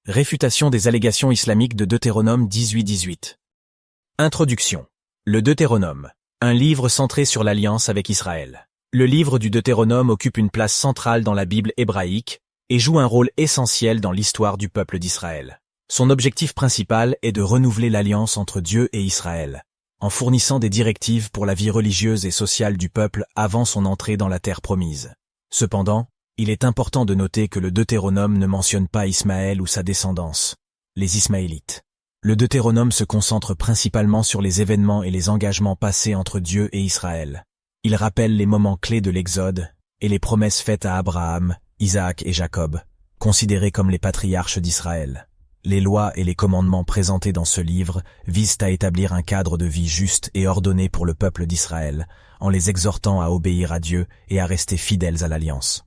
Réfutation des allégations islamiques de Deutéronome 18-18. Introduction. Le Deutéronome. Un livre centré sur l'alliance avec Israël. Le livre du Deutéronome occupe une place centrale dans la Bible hébraïque et joue un rôle essentiel dans l'histoire du peuple d'Israël. Son objectif principal est de renouveler l'alliance entre Dieu et Israël, en fournissant des directives pour la vie religieuse et sociale du peuple avant son entrée dans la terre promise. Cependant, il est important de noter que le Deutéronome ne mentionne pas Ismaël ou sa descendance, les Ismaélites. Le Deutéronome se concentre principalement sur les événements et les engagements passés entre Dieu et Israël. Il rappelle les moments clés de l'Exode et les promesses faites à Abraham, Isaac et Jacob, considérés comme les patriarches d'Israël. Les lois et les commandements présentés dans ce livre visent à établir un cadre de vie juste et ordonné pour le peuple d'Israël, en les exhortant à obéir à Dieu et à rester fidèles à l'alliance.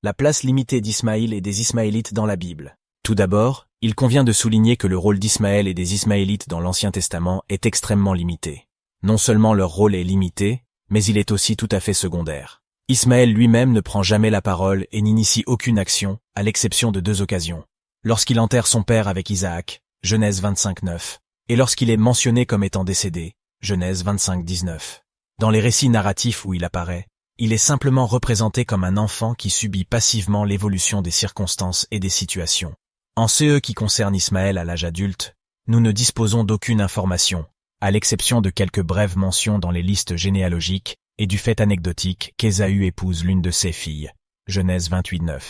La place limitée d'Ismaïl et des Ismaélites dans la Bible. Tout d'abord, il convient de souligner que le rôle d'Ismaël et des Ismaélites dans l'Ancien Testament est extrêmement limité. Non seulement leur rôle est limité, mais il est aussi tout à fait secondaire. Ismaël lui-même ne prend jamais la parole et n'initie aucune action, à l'exception de 2 occasions. Lorsqu'il enterre son père avec Isaac, Genèse 25-9, et lorsqu'il est mentionné comme étant décédé, Genèse 25-19. Dans les récits narratifs où il apparaît, il est simplement représenté comme un enfant qui subit passivement l'évolution des circonstances et des situations. En ce qui concerne Ismaël à l'âge adulte, nous ne disposons d'aucune information, à l'exception de quelques brèves mentions dans les listes généalogiques et du fait anecdotique qu'Ésaü épouse l'une de ses filles, Genèse 28-9.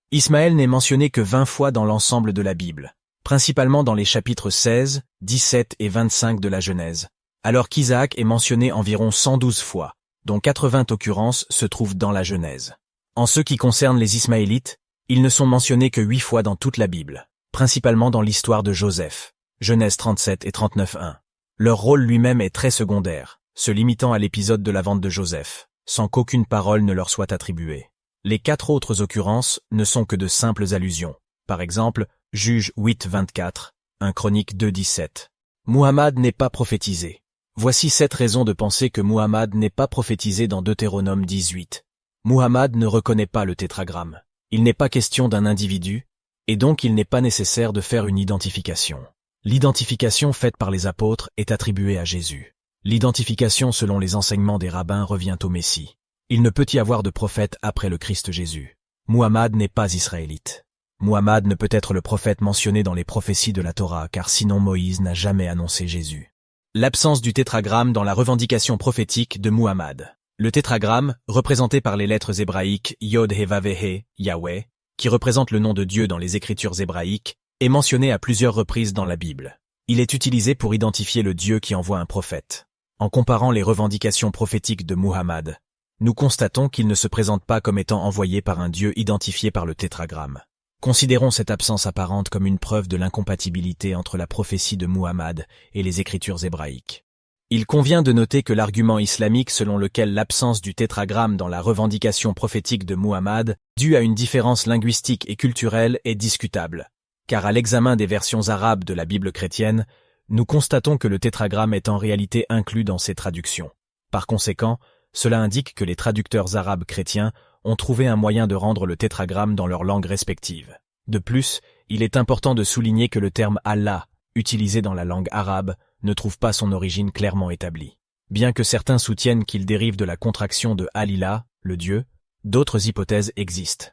Ismaël n'est mentionné que 20 fois dans l'ensemble de la Bible, principalement dans les chapitres 16, 17 et 25 de la Genèse, alors qu'Isaac est mentionné environ 112 fois, dont 80 occurrences se trouvent dans la Genèse. En ce qui concerne les Ismaélites, ils ne sont mentionnés que 8 fois dans toute la Bible, principalement dans l'histoire de Joseph, Genèse 37 et 39-1. Leur rôle lui-même est très secondaire, se limitant à l'épisode de la vente de Joseph, sans qu'aucune parole ne leur soit attribuée. Les 4 autres occurrences ne sont que de simples allusions. Par exemple, Juges 8-24, 1 Chronique 2-17. Muhammad n'est pas prophétisé. Voici 7 raisons de penser que Muhammad n'est pas prophétisé dans Deutéronome 18. Muhammad ne reconnaît pas le tétragramme. Il n'est pas question d'un individu, et donc il n'est pas nécessaire de faire une identification. L'identification faite par les apôtres est attribuée à Jésus. L'identification selon les enseignements des rabbins revient au Messie. Il ne peut y avoir de prophète après le Christ Jésus. Muhammad n'est pas israélite. Muhammad ne peut être le prophète mentionné dans les prophéties de la Torah, car sinon Moïse n'a jamais annoncé Jésus. L'absence du tétragramme dans la revendication prophétique de Muhammad. Le tétragramme, représenté par les lettres hébraïques Yod He Vav He, Yahweh, qui représente le nom de Dieu dans les écritures hébraïques, est mentionné à plusieurs reprises dans la Bible. Il est utilisé pour identifier le Dieu qui envoie un prophète. En comparant les revendications prophétiques de Muhammad, nous constatons qu'il ne se présente pas comme étant envoyé par un Dieu identifié par le tétragramme. Considérons cette absence apparente comme une preuve de l'incompatibilité entre la prophétie de Muhammad et les écritures hébraïques. Il convient de noter que l'argument islamique selon lequel l'absence du tétragramme dans la revendication prophétique de Muhammad, due à une différence linguistique et culturelle, est discutable, car à l'examen des versions arabes de la Bible chrétienne, nous constatons que le tétragramme est en réalité inclus dans ces traductions. Par conséquent, cela indique que les traducteurs arabes chrétiens ont trouvé un moyen de rendre le tétragramme dans leurs langues respectives. De plus, il est important de souligner que le terme Allah, utilisé dans la langue arabe, ne trouve pas son origine clairement établie. Bien que certains soutiennent qu'il dérive de la contraction de Al-Ilah, le Dieu, d'autres hypothèses existent.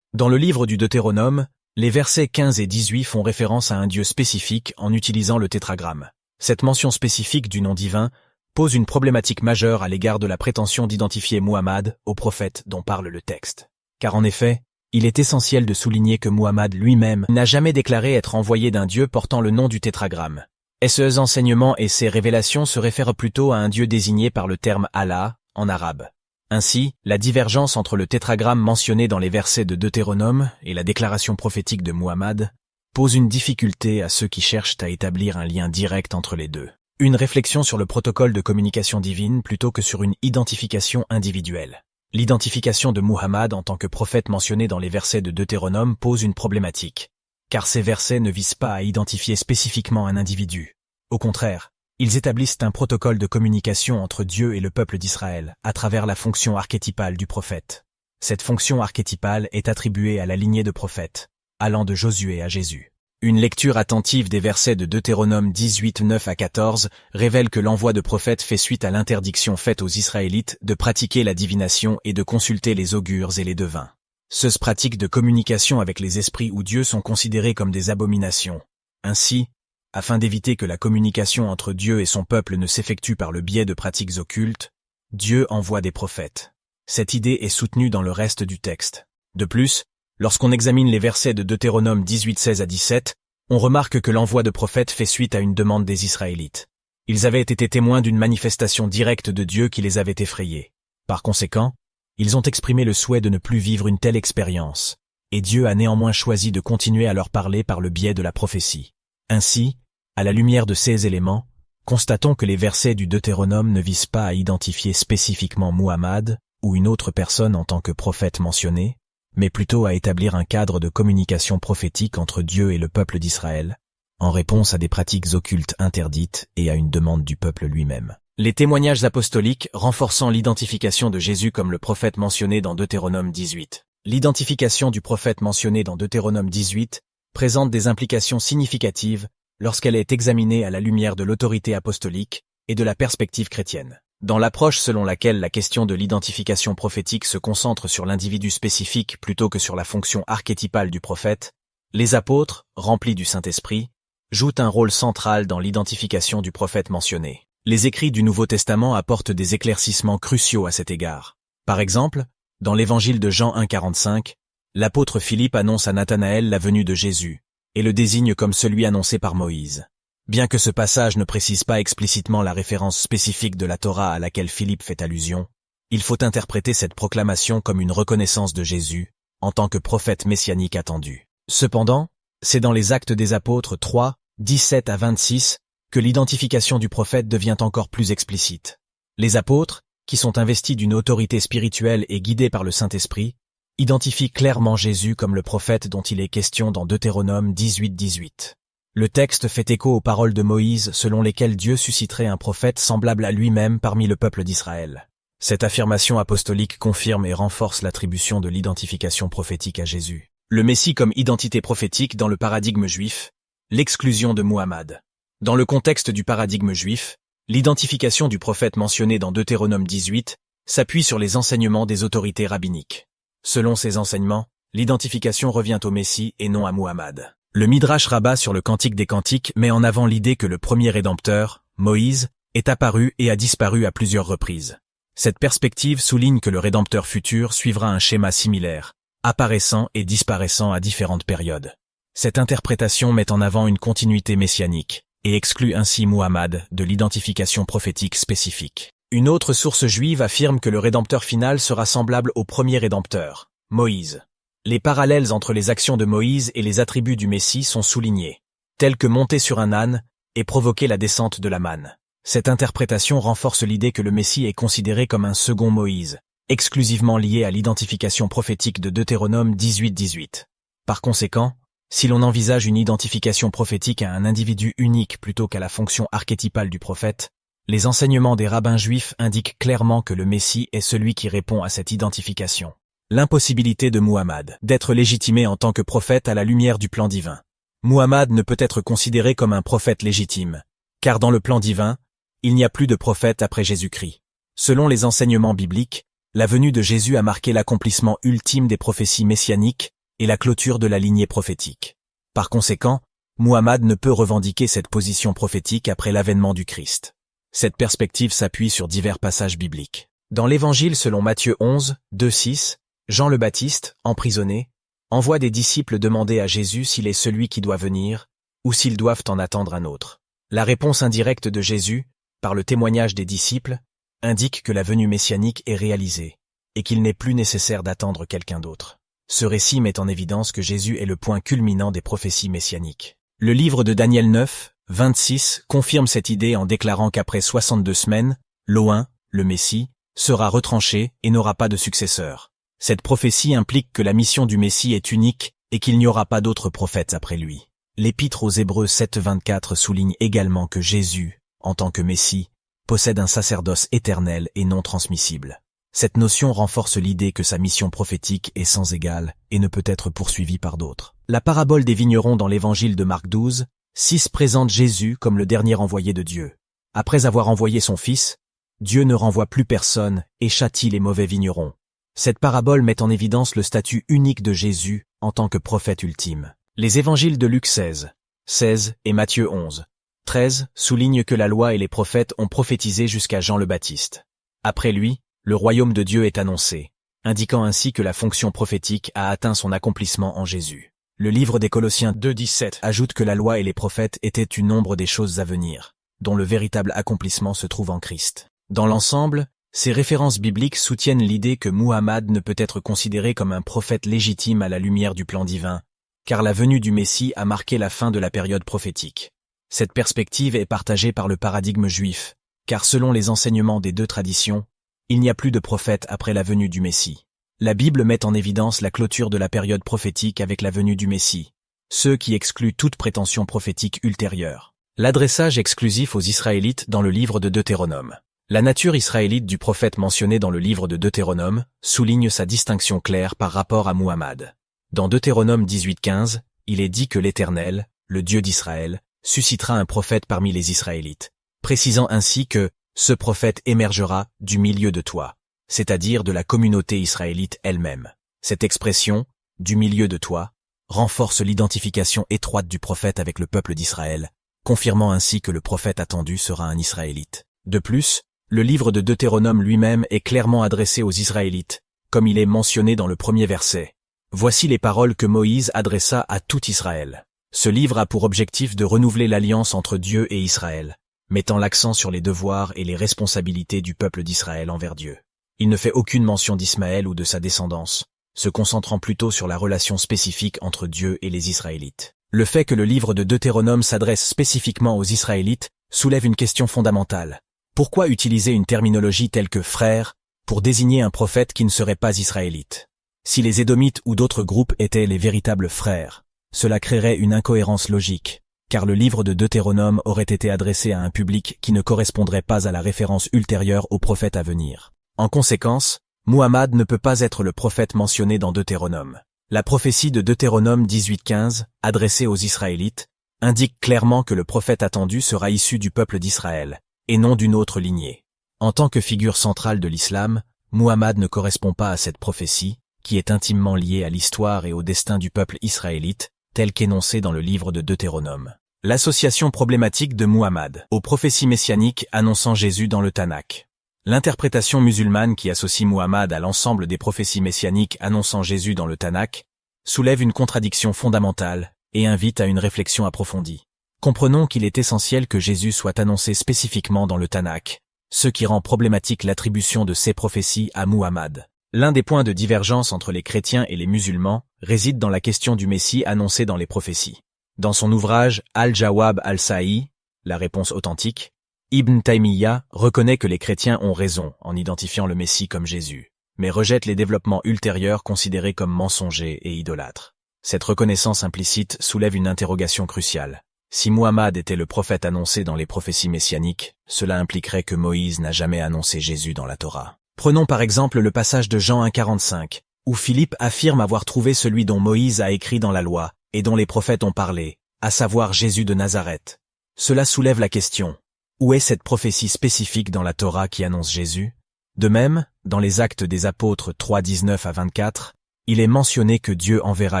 Dans le livre du Deutéronome, les versets 15 et 18 font référence à un Dieu spécifique en utilisant le tétragramme. Cette mention spécifique du nom divin pose une problématique majeure à l'égard de la prétention d'identifier Muhammad au prophète dont parle le texte. Car en effet, il est essentiel de souligner que Muhammad lui-même n'a jamais déclaré être envoyé d'un Dieu portant le nom du tétragramme. Ces enseignements et ces révélations se réfèrent plutôt à un Dieu désigné par le terme Allah, en arabe. Ainsi, la divergence entre le tétragramme mentionné dans les versets de Deutéronome et la déclaration prophétique de Muhammad pose une difficulté à ceux qui cherchent à établir un lien direct entre les deux. Une réflexion sur le protocole de communication divine plutôt que sur une identification individuelle. L'identification de Muhammad en tant que prophète mentionné dans les versets de Deutéronome pose une problématique, car ces versets ne visent pas à identifier spécifiquement un individu. Au contraire, ils établissent un protocole de communication entre Dieu et le peuple d'Israël à travers la fonction archétypale du prophète. Cette fonction archétypale est attribuée à la lignée de prophètes, allant de Josué à Jésus. Une lecture attentive des versets de Deutéronome 18, 9 à 14 révèle que l'envoi de prophètes fait suite à l'interdiction faite aux Israélites de pratiquer la divination et de consulter les augures et les devins. Ces pratiques de communication avec les esprits ou dieux sont considérées comme des abominations. Ainsi, afin d'éviter que la communication entre Dieu et son peuple ne s'effectue par le biais de pratiques occultes, Dieu envoie des prophètes. Cette idée est soutenue dans le reste du texte. De plus, lorsqu'on examine les versets de Deutéronome 18, 16 à 17, on remarque que l'envoi de prophètes fait suite à une demande des Israélites. Ils avaient été témoins d'une manifestation directe de Dieu qui les avait effrayés. Par conséquent, ils ont exprimé le souhait de ne plus vivre une telle expérience, et Dieu a néanmoins choisi de continuer à leur parler par le biais de la prophétie. Ainsi, à la lumière de ces éléments, constatons que les versets du Deutéronome ne visent pas à identifier spécifiquement Muhammad ou une autre personne en tant que prophète mentionné, mais plutôt à établir un cadre de communication prophétique entre Dieu et le peuple d'Israël, en réponse à des pratiques occultes interdites et à une demande du peuple lui-même. Les témoignages apostoliques renforçant l'identification de Jésus comme le prophète mentionné dans Deutéronome 18. L'identification du prophète mentionné dans Deutéronome 18 présente des implications significatives lorsqu'elle est examinée à la lumière de l'autorité apostolique et de la perspective chrétienne. Dans l'approche selon laquelle la question de l'identification prophétique se concentre sur l'individu spécifique plutôt que sur la fonction archétypale du prophète, les apôtres, remplis du Saint-Esprit, jouent un rôle central dans l'identification du prophète mentionné. Les écrits du Nouveau Testament apportent des éclaircissements cruciaux à cet égard. Par exemple, dans l'évangile de Jean 1,45, l'apôtre Philippe annonce à Nathanaël la venue de Jésus, et le désigne comme celui annoncé par Moïse. Bien que ce passage ne précise pas explicitement la référence spécifique de la Torah à laquelle Philippe fait allusion, il faut interpréter cette proclamation comme une reconnaissance de Jésus, en tant que prophète messianique attendu. Cependant, c'est dans les Actes des Apôtres 3, 17 à 26, que l'identification du prophète devient encore plus explicite. Les apôtres, qui sont investis d'une autorité spirituelle et guidés par le Saint-Esprit, identifient clairement Jésus comme le prophète dont il est question dans Deutéronome 18, 18. Le texte fait écho aux paroles de Moïse selon lesquelles Dieu susciterait un prophète semblable à lui-même parmi le peuple d'Israël. Cette affirmation apostolique confirme et renforce l'attribution de l'identification prophétique à Jésus. Le Messie comme identité prophétique dans le paradigme juif, l'exclusion de Muhammad. Dans le contexte du paradigme juif, l'identification du prophète mentionné dans Deutéronome 18 s'appuie sur les enseignements des autorités rabbiniques. Selon ces enseignements, l'identification revient au Messie et non à Muhammad. Le Midrash Rabbah sur le Cantique des Cantiques met en avant l'idée que le premier rédempteur, Moïse, est apparu et a disparu à plusieurs reprises. Cette perspective souligne que le rédempteur futur suivra un schéma similaire, apparaissant et disparaissant à différentes périodes. Cette interprétation met en avant une continuité messianique, et exclut ainsi Muhammad de l'identification prophétique spécifique. Une autre source juive affirme que le rédempteur final sera semblable au premier rédempteur, Moïse. Les parallèles entre les actions de Moïse et les attributs du Messie sont soulignés, tels que monter sur un âne et provoquer la descente de la manne. Cette interprétation renforce l'idée que le Messie est considéré comme un second Moïse, exclusivement lié à l'identification prophétique de Deutéronome 18, 18. Par conséquent, si l'on envisage une identification prophétique à un individu unique plutôt qu'à la fonction archétypale du prophète, les enseignements des rabbins juifs indiquent clairement que le Messie est celui qui répond à cette identification. L'impossibilité de Muhammad d'être légitimé en tant que prophète à la lumière du plan divin. Muhammad ne peut être considéré comme un prophète légitime, car dans le plan divin, il n'y a plus de prophète après Jésus-Christ. Selon les enseignements bibliques, la venue de Jésus a marqué l'accomplissement ultime des prophéties messianiques et la clôture de la lignée prophétique. Par conséquent, Muhammad ne peut revendiquer cette position prophétique après l'avènement du Christ. Cette perspective s'appuie sur divers passages bibliques. Dans l'Évangile selon Matthieu 11, 2, 6, Jean le Baptiste, emprisonné, envoie des disciples demander à Jésus s'il est celui qui doit venir, ou s'ils doivent en attendre un autre. La réponse indirecte de Jésus, par le témoignage des disciples, indique que la venue messianique est réalisée, et qu'il n'est plus nécessaire d'attendre quelqu'un d'autre. Ce récit met en évidence que Jésus est le point culminant des prophéties messianiques. Le livre de Daniel 9, 26 confirme cette idée en déclarant qu'après 62 semaines, l'Oint, le Messie, sera retranché et n'aura pas de successeur. Cette prophétie implique que la mission du Messie est unique et qu'il n'y aura pas d'autres prophètes après lui. L'Épître aux Hébreux 7, 24 souligne également que Jésus, en tant que Messie, possède un sacerdoce éternel et non transmissible. Cette notion renforce l'idée que sa mission prophétique est sans égale et ne peut être poursuivie par d'autres. La parabole des vignerons dans l'évangile de Marc 12, 6 présente Jésus comme le dernier envoyé de Dieu. Après avoir envoyé son Fils, Dieu ne renvoie plus personne et châtie les mauvais vignerons. Cette parabole met en évidence le statut unique de Jésus en tant que prophète ultime. Les évangiles de Luc 16 et Matthieu 11, 13 soulignent que la loi et les prophètes ont prophétisé jusqu'à Jean le Baptiste. Après lui, le royaume de Dieu est annoncé, indiquant ainsi que la fonction prophétique a atteint son accomplissement en Jésus. Le livre des Colossiens 2:17 ajoute que la loi et les prophètes étaient une ombre des choses à venir, dont le véritable accomplissement se trouve en Christ. Dans l'ensemble, ces références bibliques soutiennent l'idée que Muhammad ne peut être considéré comme un prophète légitime à la lumière du plan divin, car la venue du Messie a marqué la fin de la période prophétique. Cette perspective est partagée par le paradigme juif, car selon les enseignements des deux traditions, il n'y a plus de prophète après la venue du Messie. La Bible met en évidence la clôture de la période prophétique avec la venue du Messie, ce qui exclut toute prétention prophétique ultérieure. L'adressage exclusif aux Israélites dans le livre de Deutéronome. La nature israélite du prophète mentionné dans le livre de Deutéronome souligne sa distinction claire par rapport à Muhammad. Dans Deutéronome 18:15, il est dit que l'Éternel, le Dieu d'Israël, suscitera un prophète parmi les Israélites, précisant ainsi que « ce prophète émergera du milieu de toi », c'est-à-dire de la communauté israélite elle-même. Cette expression, « du milieu de toi », renforce l'identification étroite du prophète avec le peuple d'Israël, confirmant ainsi que le prophète attendu sera un Israélite. De plus, le livre de Deutéronome lui-même est clairement adressé aux Israélites, comme il est mentionné dans le premier verset. Voici les paroles que Moïse adressa à tout Israël. Ce livre a pour objectif de renouveler l'alliance entre Dieu et Israël, mettant l'accent sur les devoirs et les responsabilités du peuple d'Israël envers Dieu. Il ne fait aucune mention d'Ismaël ou de sa descendance, se concentrant plutôt sur la relation spécifique entre Dieu et les Israélites. Le fait que le livre de Deutéronome s'adresse spécifiquement aux Israélites soulève une question fondamentale. Pourquoi utiliser une terminologie telle que « frère » pour désigner un prophète qui ne serait pas israélite? Si les Édomites ou d'autres groupes étaient les véritables frères, cela créerait une incohérence logique, car le livre de Deutéronome aurait été adressé à un public qui ne correspondrait pas à la référence ultérieure au prophète à venir. En conséquence, Muhammad ne peut pas être le prophète mentionné dans Deutéronome. La prophétie de Deutéronome 18:15, adressée aux Israélites, indique clairement que le prophète attendu sera issu du peuple d'Israël, et non d'une autre lignée. En tant que figure centrale de l'islam, Muhammad ne correspond pas à cette prophétie, qui est intimement liée à l'histoire et au destin du peuple israélite, tel qu'énoncé dans le livre de Deutéronome. L'association problématique de Muhammad aux prophéties messianiques annonçant Jésus dans le Tanakh. L'interprétation musulmane qui associe Muhammad à l'ensemble des prophéties messianiques annonçant Jésus dans le Tanakh soulève une contradiction fondamentale et invite à une réflexion approfondie. Comprenons qu'il est essentiel que Jésus soit annoncé spécifiquement dans le Tanakh, ce qui rend problématique l'attribution de ces prophéties à Muhammad. L'un des points de divergence entre les chrétiens et les musulmans réside dans la question du Messie annoncé dans les prophéties. Dans son ouvrage Al-Jawab al-Sahih, la réponse authentique, Ibn Taymiyyah reconnaît que les chrétiens ont raison en identifiant le Messie comme Jésus, mais rejette les développements ultérieurs considérés comme mensongers et idolâtres. Cette reconnaissance implicite soulève une interrogation cruciale. Si Muhammad était le prophète annoncé dans les prophéties messianiques, cela impliquerait que Moïse n'a jamais annoncé Jésus dans la Torah. Prenons par exemple le passage de Jean 1:45, où Philippe affirme avoir trouvé celui dont Moïse a écrit dans la loi, et dont les prophètes ont parlé, à savoir Jésus de Nazareth. Cela soulève la question. Où est cette prophétie spécifique dans la Torah qui annonce Jésus? De même, dans les Actes des Apôtres 3:19-24, il est mentionné que Dieu enverra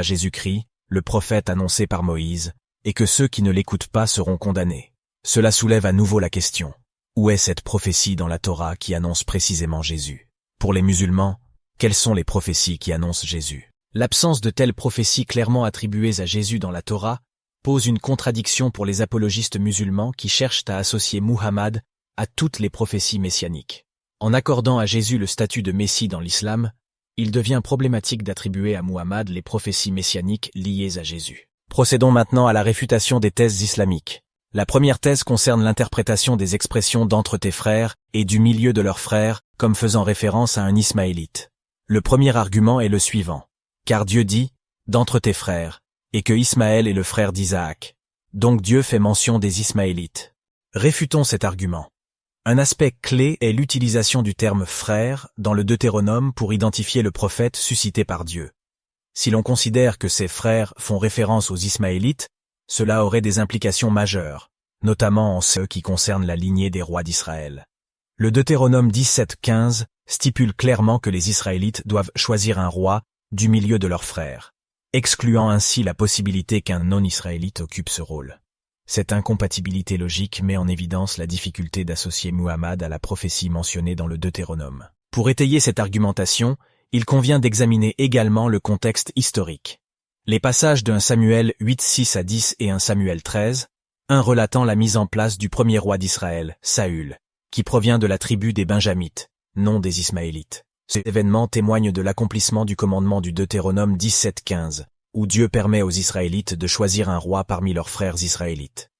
Jésus-Christ, le prophète annoncé par Moïse, et que ceux qui ne l'écoutent pas seront condamnés. Cela soulève à nouveau la question. Où est cette prophétie dans la Torah qui annonce précisément Jésus? Pour les musulmans, quelles sont les prophéties qui annoncent Jésus? L'absence de telles prophéties clairement attribuées à Jésus dans la Torah pose une contradiction pour les apologistes musulmans qui cherchent à associer Muhammad à toutes les prophéties messianiques. En accordant à Jésus le statut de Messie dans l'islam, il devient problématique d'attribuer à Muhammad les prophéties messianiques liées à Jésus. Procédons maintenant à la réfutation des thèses islamiques. La première thèse concerne l'interprétation des expressions « d'entre tes frères » et « du milieu de leurs frères » comme faisant référence à un ismaélite. Le premier argument est le suivant. Car Dieu dit « d'entre tes frères » et que Ismaël est le frère d'Isaac. Donc Dieu fait mention des Ismaélites. Réfutons cet argument. Un aspect clé est l'utilisation du terme « frère » dans le Deutéronome pour identifier le prophète suscité par Dieu. Si l'on considère que ces frères font référence aux Ismaélites, cela aurait des implications majeures, notamment en ce qui concerne la lignée des rois d'Israël. Le Deutéronome 17:15 stipule clairement que les Israélites doivent choisir un roi du milieu de leurs frères, excluant ainsi la possibilité qu'un non-israélite occupe ce rôle. Cette incompatibilité logique met en évidence la difficulté d'associer Muhammad à la prophétie mentionnée dans le Deutéronome. Pour étayer cette argumentation, il convient d'examiner également le contexte historique. Les passages de 1 Samuel 8:6-10 et 1 Samuel 13, un relatant la mise en place du premier roi d'Israël, Saül, qui provient de la tribu des Benjamites, non des Ismaélites. Cet événement témoigne de l'accomplissement du commandement du Deutéronome 17:15, où Dieu permet aux Israélites de choisir un roi parmi leurs frères israélites.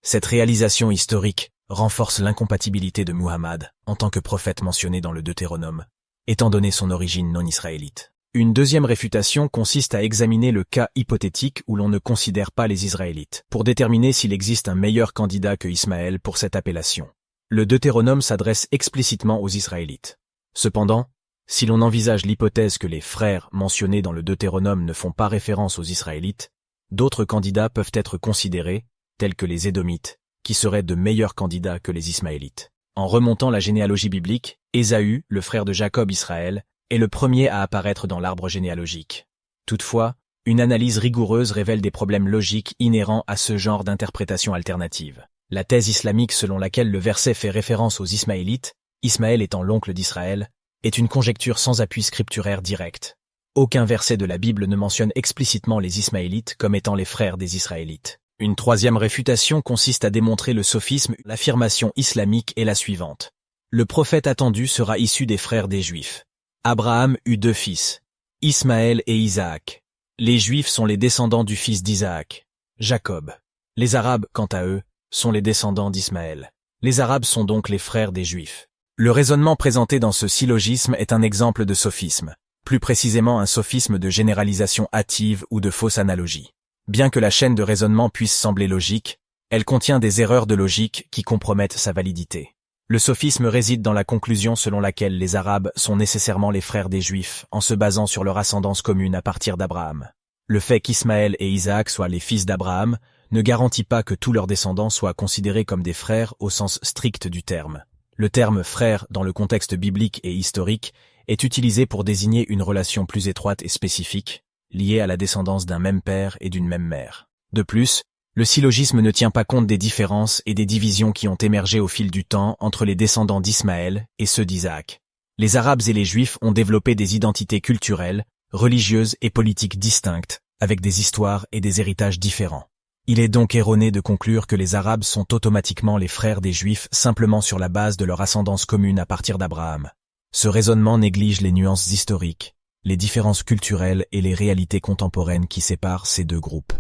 Cette réalisation historique renforce l'incompatibilité de Muhammad en tant que prophète mentionné dans le Deutéronome, étant donné son origine non israélite. Une deuxième réfutation consiste à examiner le cas hypothétique où l'on ne considère pas les Israélites, pour déterminer s'il existe un meilleur candidat que Ismaël pour cette appellation. Le Deutéronome s'adresse explicitement aux Israélites. Cependant, si l'on envisage l'hypothèse que les frères mentionnés dans le Deutéronome ne font pas référence aux Israélites, d'autres candidats peuvent être considérés, tels que les Édomites, qui seraient de meilleurs candidats que les Ismaélites. En remontant la généalogie biblique, Ésaü, le frère de Jacob Israël, est le premier à apparaître dans l'arbre généalogique. Toutefois, une analyse rigoureuse révèle des problèmes logiques inhérents à ce genre d'interprétation alternative. La thèse islamique selon laquelle le verset fait référence aux Ismaélites, Ismaël étant l'oncle d'Israël, est une conjecture sans appui scripturaire direct. Aucun verset de la Bible ne mentionne explicitement les Ismaélites comme étant les frères des Israélites. Une troisième réfutation consiste à démontrer le sophisme. L'affirmation islamique est la suivante. Le prophète attendu sera issu des frères des Juifs. Abraham eut 2 fils, Ismaël et Isaac. Les Juifs sont les descendants du fils d'Isaac, Jacob. Les Arabes, quant à eux, sont les descendants d'Ismaël. Les Arabes sont donc les frères des Juifs. Le raisonnement présenté dans ce syllogisme est un exemple de sophisme, plus précisément un sophisme de généralisation hâtive ou de fausse analogie. Bien que la chaîne de raisonnement puisse sembler logique, elle contient des erreurs de logique qui compromettent sa validité. Le sophisme réside dans la conclusion selon laquelle les Arabes sont nécessairement les frères des Juifs en se basant sur leur ascendance commune à partir d'Abraham. Le fait qu'Ismaël et Isaac soient les fils d'Abraham ne garantit pas que tous leurs descendants soient considérés comme des frères au sens strict du terme. Le terme « frère » dans le contexte biblique et historique est utilisé pour désigner une relation plus étroite et spécifique, liée à la descendance d'un même père et d'une même mère. De plus, le syllogisme ne tient pas compte des différences et des divisions qui ont émergé au fil du temps entre les descendants d'Ismaël et ceux d'Isaac. Les Arabes et les Juifs ont développé des identités culturelles, religieuses et politiques distinctes, avec des histoires et des héritages différents. Il est donc erroné de conclure que les Arabes sont automatiquement les frères des Juifs simplement sur la base de leur ascendance commune à partir d'Abraham. Ce raisonnement néglige les nuances historiques, les différences culturelles et les réalités contemporaines qui séparent ces deux groupes.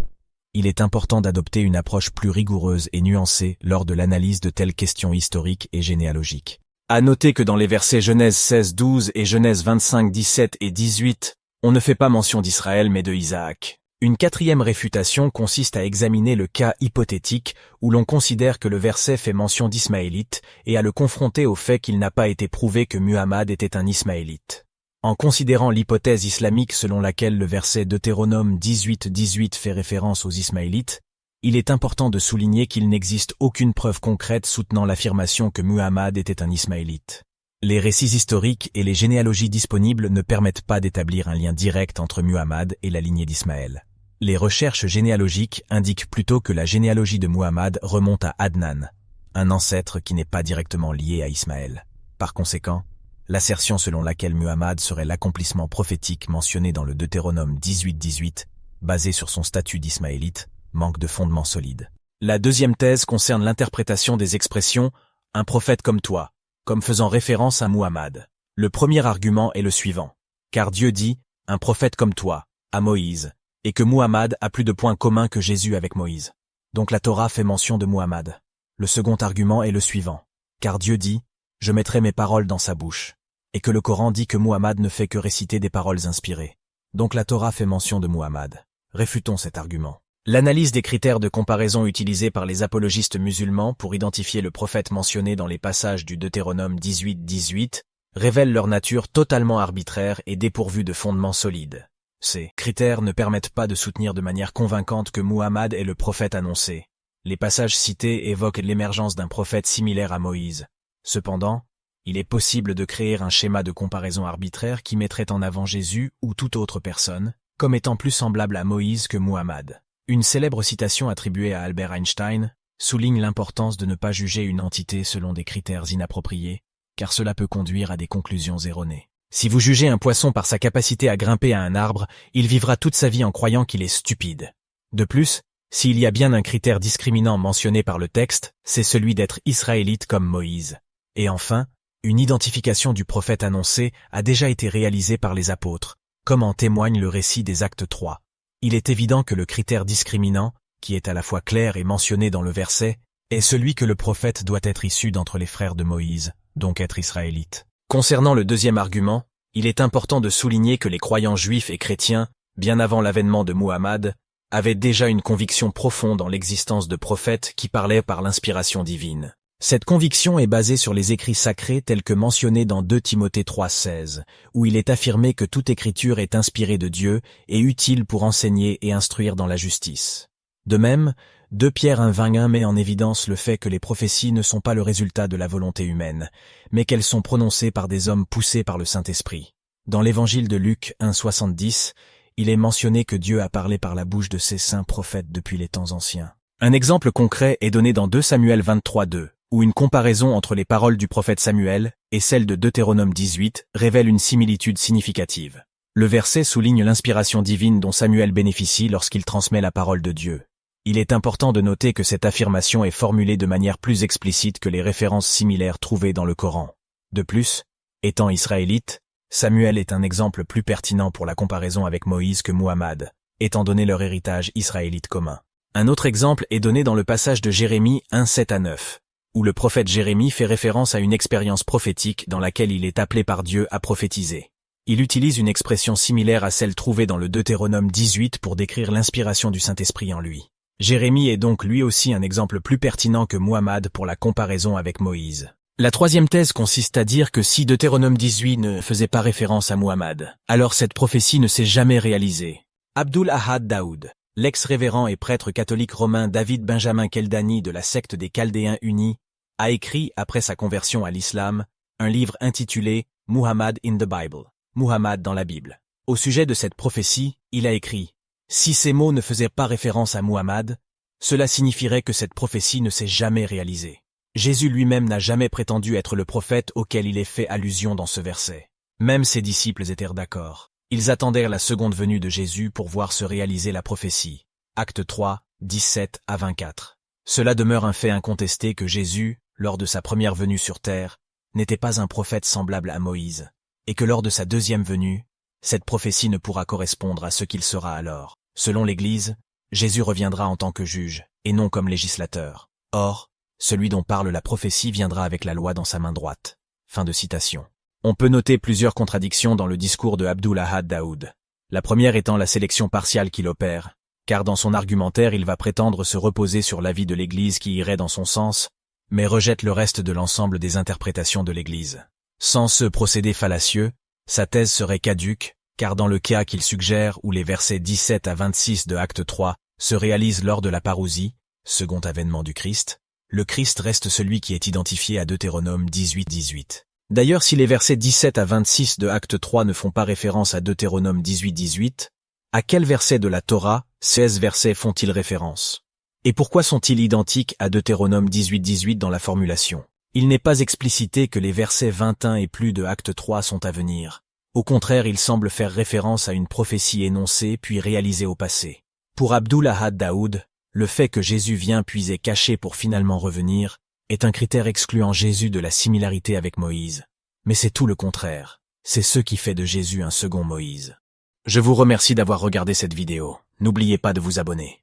Il est important d'adopter une approche plus rigoureuse et nuancée lors de l'analyse de telles questions historiques et généalogiques. À noter que dans les versets Genèse 16:12 et Genèse 25:17 et 18, on ne fait pas mention d'Israël mais de Isaac. Une quatrième réfutation consiste à examiner le cas hypothétique où l'on considère que le verset fait mention d'Ismaélites et à le confronter au fait qu'il n'a pas été prouvé que Muhammad était un Ismaélite. En considérant l'hypothèse islamique selon laquelle le verset Deutéronome 18:18 fait référence aux Ismaélites, il est important de souligner qu'il n'existe aucune preuve concrète soutenant l'affirmation que Muhammad était un Ismaélite. Les récits historiques et les généalogies disponibles ne permettent pas d'établir un lien direct entre Muhammad et la lignée d'Ismaël. Les recherches généalogiques indiquent plutôt que la généalogie de Muhammad remonte à Adnan, un ancêtre qui n'est pas directement lié à Ismaël. Par conséquent, l'assertion selon laquelle Muhammad serait l'accomplissement prophétique mentionné dans le Deutéronome 18:18, basé sur son statut d'Ismaélite, manque de fondement solide. La deuxième thèse concerne l'interprétation des expressions « un prophète comme toi », comme faisant référence à Muhammad. Le premier argument est le suivant. Car Dieu dit « un prophète comme toi » à Moïse, et que Muhammad a plus de points communs que Jésus avec Moïse. Donc la Torah fait mention de Muhammad. Le second argument est le suivant. Car Dieu dit « je mettrai mes paroles dans sa bouche », et que le Coran dit que Muhammad ne fait que réciter des paroles inspirées. Donc la Torah fait mention de Muhammad. Réfutons cet argument. L'analyse des critères de comparaison utilisés par les apologistes musulmans pour identifier le prophète mentionné dans les passages du Deutéronome 18:18 révèle leur nature totalement arbitraire et dépourvue de fondements solides. Ces critères ne permettent pas de soutenir de manière convaincante que Muhammad est le prophète annoncé. Les passages cités évoquent l'émergence d'un prophète similaire à Moïse. Cependant, il est possible de créer un schéma de comparaison arbitraire qui mettrait en avant Jésus ou toute autre personne, comme étant plus semblable à Moïse que Muhammad. Une célèbre citation attribuée à Albert Einstein souligne l'importance de ne pas juger une entité selon des critères inappropriés, car cela peut conduire à des conclusions erronées. Si vous jugez un poisson par sa capacité à grimper à un arbre, il vivra toute sa vie en croyant qu'il est stupide. De plus, s'il y a bien un critère discriminant mentionné par le texte, c'est celui d'être israélite comme Moïse. Et enfin, une identification du prophète annoncé a déjà été réalisée par les apôtres, comme en témoigne le récit des Actes 3. Il est évident que le critère discriminant, qui est à la fois clair et mentionné dans le verset, est celui que le prophète doit être issu d'entre les frères de Moïse, donc être israélite. Concernant le deuxième argument, il est important de souligner que les croyants juifs et chrétiens, bien avant l'avènement de Muhammad, avaient déjà une conviction profonde en l'existence de prophètes qui parlaient par l'inspiration divine. Cette conviction est basée sur les écrits sacrés tels que mentionnés dans 2 Timothée 3,16, où il est affirmé que toute écriture est inspirée de Dieu et utile pour enseigner et instruire dans la justice. De même, 2 Pierre 1,21 met en évidence le fait que les prophéties ne sont pas le résultat de la volonté humaine, mais qu'elles sont prononcées par des hommes poussés par le Saint-Esprit. Dans l'évangile de Luc 1,70, il est mentionné que Dieu a parlé par la bouche de ses saints prophètes depuis les temps anciens. Un exemple concret est donné dans 2 Samuel 23,2, où une comparaison entre les paroles du prophète Samuel et celles de Deutéronome 18 révèle une similitude significative. Le verset souligne l'inspiration divine dont Samuel bénéficie lorsqu'il transmet la parole de Dieu. Il est important de noter que cette affirmation est formulée de manière plus explicite que les références similaires trouvées dans le Coran. De plus, étant israélite, Samuel est un exemple plus pertinent pour la comparaison avec Moïse que Muhammad, étant donné leur héritage israélite commun. Un autre exemple est donné dans le passage de Jérémie 1,7-9, où le prophète Jérémie fait référence à une expérience prophétique dans laquelle il est appelé par Dieu à prophétiser. Il utilise une expression similaire à celle trouvée dans le Deutéronome 18 pour décrire l'inspiration du Saint-Esprit en lui. Jérémie est donc lui aussi un exemple plus pertinent que Muhammad pour la comparaison avec Moïse. La troisième thèse consiste à dire que si Deutéronome 18 ne faisait pas référence à Muhammad, alors cette prophétie ne s'est jamais réalisée. Abdul Ahad Daoud, l'ex-révérend et prêtre catholique romain David Benjamin Keldani de la secte des Chaldéens unis, a écrit, après sa conversion à l'islam, un livre intitulé « Muhammad in the Bible », Muhammad dans la Bible. Au sujet de cette prophétie, il a écrit « Si ces mots ne faisaient pas référence à Muhammad, cela signifierait que cette prophétie ne s'est jamais réalisée. Jésus lui-même n'a jamais prétendu être le prophète auquel il est fait allusion dans ce verset. Même ses disciples étaient d'accord. Ils attendirent la seconde venue de Jésus pour voir se réaliser la prophétie. Acte 3, 17-24. Cela demeure un fait incontesté que Jésus, lors de sa première venue sur terre, n'était pas un prophète semblable à Moïse, et que lors de sa deuxième venue, cette prophétie ne pourra correspondre à ce qu'il sera alors. Selon l'Église, Jésus reviendra en tant que juge, et non comme législateur. Or, celui dont parle la prophétie viendra avec la loi dans sa main droite. Fin de citation. On peut noter plusieurs contradictions dans le discours de Abdul Ahad Daoud. La première étant la sélection partiale qu'il opère, car dans son argumentaire il va prétendre se reposer sur l'avis de l'Église qui irait dans son sens, mais rejette le reste de l'ensemble des interprétations de l'Église. Sans ce procédé fallacieux, sa thèse serait caduque, car dans le cas qu'il suggère où les versets 17-26 de Acte 3 se réalisent lors de la parousie, second avènement du Christ, le Christ reste celui qui est identifié à Deutéronome 18-18. D'ailleurs, si les versets 17-26 de Acte 3 ne font pas référence à Deutéronome 18-18, à quel verset de la Torah, 16 versets font-ils référence? Et pourquoi sont-ils identiques à Deutéronome 18-18 dans la formulation? Il n'est pas explicité que les versets 21 et plus de Acte 3 sont à venir. Au contraire, il semble faire référence à une prophétie énoncée puis réalisée au passé. Pour Abdul Ahad Daoud, le fait que Jésus vient puis est caché pour finalement revenir est un critère excluant Jésus de la similarité avec Moïse. Mais c'est tout le contraire. C'est ce qui fait de Jésus un second Moïse. Je vous remercie d'avoir regardé cette vidéo. N'oubliez pas de vous abonner.